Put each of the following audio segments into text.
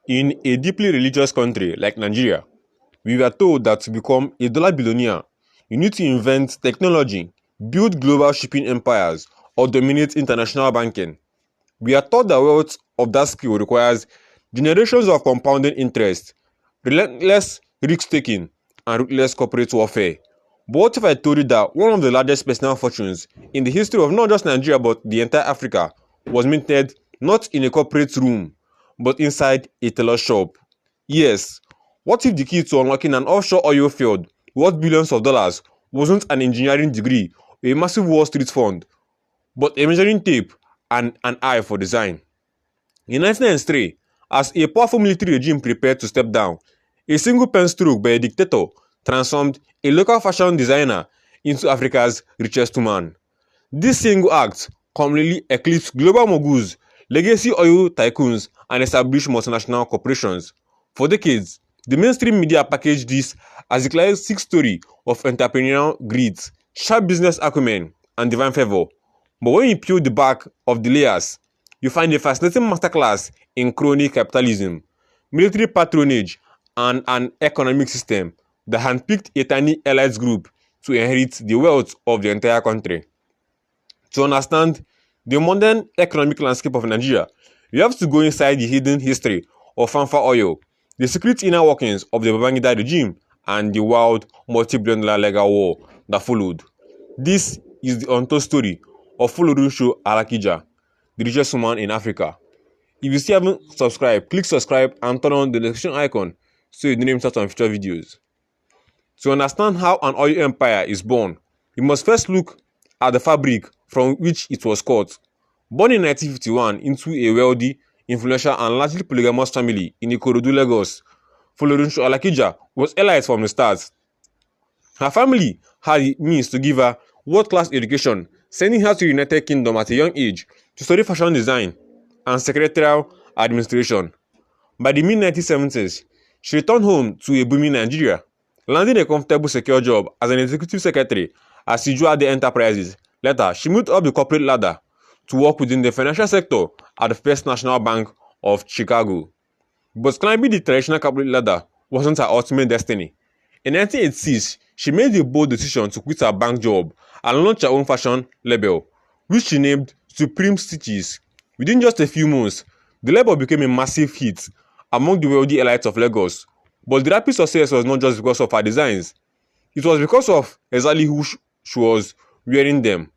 In a deeply religious country like Nigeria, we were told that to become a dollar billionaire, you need to invent technology, build global shipping empires, or dominate international banking. We are taught the wealth of that skill requires generations of compounding interest, relentless risk taking, and ruthless corporate warfare. But what if I told you that one of the largest personal fortunes in the history of not just Nigeria but the entire Africa was minted not in a corporate room but inside a tailor shop? Yes, what if the key to unlocking an offshore oil field worth billions of dollars wasn't an engineering degree or a massive Wall Street fund, but a measuring tape and an eye for design? In 1993, as a powerful military regime prepared to step down, a single pen stroke by a dictator transformed a local fashion designer into Africa's richest man. This single act completely eclipsed global moguls, legacy oil tycoons, and established multinational corporations. For decades, the mainstream media packaged this as a classic story of entrepreneurial grit, sharp business acumen, and divine favor. But when you peel the back of the layers, you find a fascinating masterclass in crony capitalism, military patronage, and an economic system that handpicked a tiny elite group to inherit the wealth of the entire country. To understand the modern economic landscape of Nigeria, you have to go inside the hidden history of Fanfa oil, the secret inner workings of the Babangida regime, and the wild multi-billion-dollar legal war that followed. This is the untold story of folorunsho Alakija, the richest woman in Africa. If you still haven't subscribed, click subscribe and turn on the notification icon so you don't miss out on future videos. To understand how an oil empire is born, you must first look at the fabric from which it was cut. Born in 1951 into a wealthy, influential and largely polygamous family in Ikorodu, Lagos, folorunsho Alakija was elite from the start. Her family had the means to give her world-class education, sending her to the United Kingdom at a young age to study fashion design and secretarial administration. By the mid-1970s, she returned home to a booming Nigeria, landing a comfortable secure job as an executive secretary at Sijuade Enterprises. Later, she moved up the corporate ladder to work within the financial sector at the First National Bank of Chicago. But climbing the traditional corporate ladder wasn't her ultimate destiny. In 1986, she made the bold decision to quit her bank job and launch her own fashion label, which she named Supreme Stitches. Within just a few months, the label became a massive hit among the wealthy elites of Lagos. But the rapid success was not just because of her designs. It was because of exactly who she was wearing them.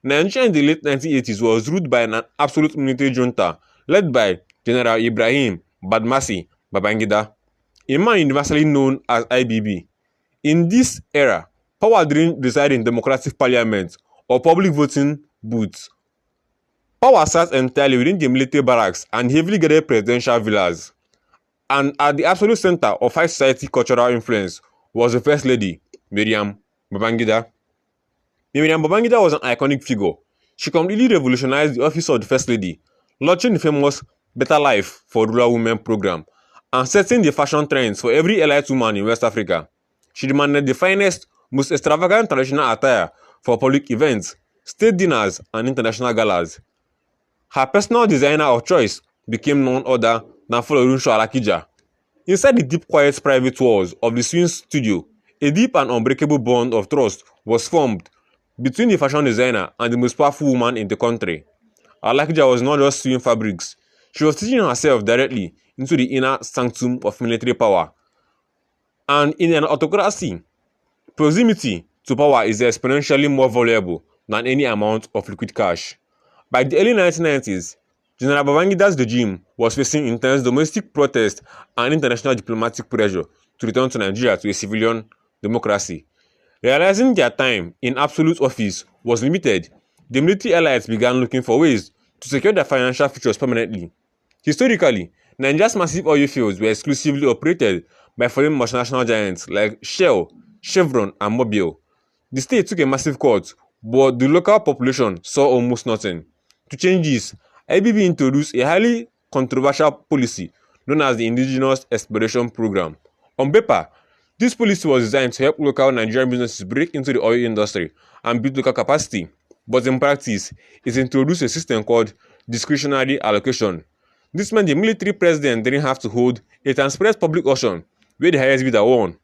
Nigeria in the late 1980s was ruled by an absolute military junta led by General Ibrahim Babangida, a man universally known as IBB. In this era, power didn't reside in democratic parliament or public voting booths. Power sat entirely within the military barracks and heavily guarded presidential villas. And at the absolute center of high society cultural influence was the First Lady, Miriam Babangida. Miriam Babangida was an iconic figure. She completely revolutionized the office of the First Lady, launching the famous Better Life for Rural Women program and setting the fashion trends for every elite woman in West Africa. She demanded the finest, most extravagant traditional attire for public events, state dinners, and international galas. Her personal designer of choice became none other than folorunsho Alakija. Inside the deep quiet private walls of the swing studio, a deep and unbreakable bond of trust was formed between the fashion designer and the most powerful woman in the country. Alakija was not just sewing fabrics, she was teaching herself directly into the inner sanctum of military power. And in an autocracy, proximity to power is exponentially more valuable than any amount of liquid cash. By the early 1990s, General Babangida's regime was facing intense domestic protest and international diplomatic pressure to return to Nigeria to a civilian democracy. Realizing their time in absolute office was limited, the military elites began looking for ways to secure their financial futures permanently. Historically, Nigeria's massive oil fields were exclusively operated by foreign multinational giants like Shell, Chevron, and Mobil. The state took a massive cut, but the local population saw almost nothing. To change this, IBB introduced a highly controversial policy known as the Indigenous Exploration Program. On paper, this policy was designed to help local Nigerian businesses break into the oil industry and build local capacity, but in practice, it introduced a system called discretionary allocation. This meant the military president didn't have to hold a transparent public auction where the highest bidder won.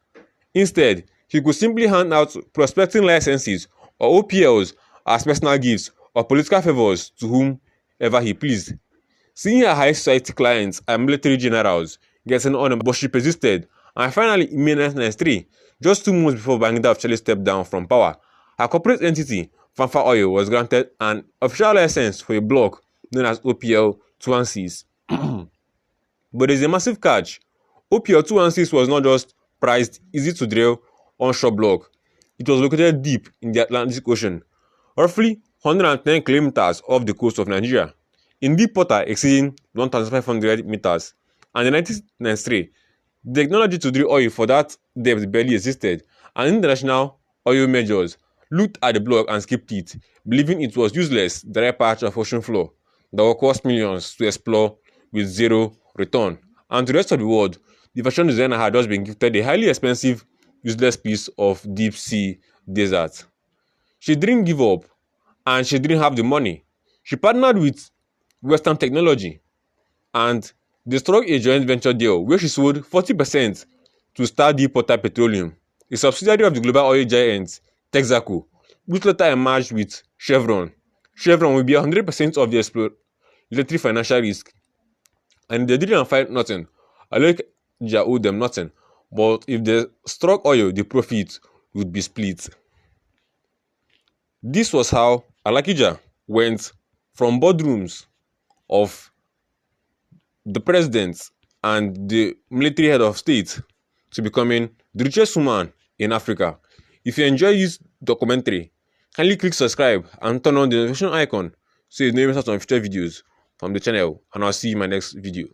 Instead, he could simply hand out prospecting licenses or OPLs as personal gifts or political favors to whomever he pleased. Seeing her high society clients and military generals getting on, but she persisted, and finally in May 1993, just 2 months before Babangida officially stepped down from power, her corporate entity, Fanfa Oil, was granted an official license for a block known as OPL 216. But there's a massive catch. OPL 216 was not just priced, easy to drill onshore block. It was located deep in the Atlantic Ocean, roughly 110 kilometers off the coast of Nigeria, in deep water exceeding 1,500 meters. And in 1993, the technology to drill oil for that depth barely existed, and international oil majors looked at the block and skipped it, believing it was useless dry patch of ocean floor that would cost millions to explore with zero return. And to the rest of the world, the fashion designer had just been gifted a highly expensive, useless piece of deep sea desert. She didn't give up, and she didn't have the money. She partnered with Western technology, and they struck a joint venture deal where she sold 40% to Star Deepwater Petroleum, a subsidiary of the global oil giant Texaco, which later emerged with Chevron. Chevron will be 100% of the exploratory financial risk, and they didn't find nothing. Alakija owed them nothing, but if they struck oil, the profit would be split. This was how Alakija went from boardrooms of the president and the military head of state to becoming the richest woman in Africa. If you enjoy this documentary, kindly click subscribe and turn on the notification icon so you know when we start on future videos from the channel, and I'll see you in my next video.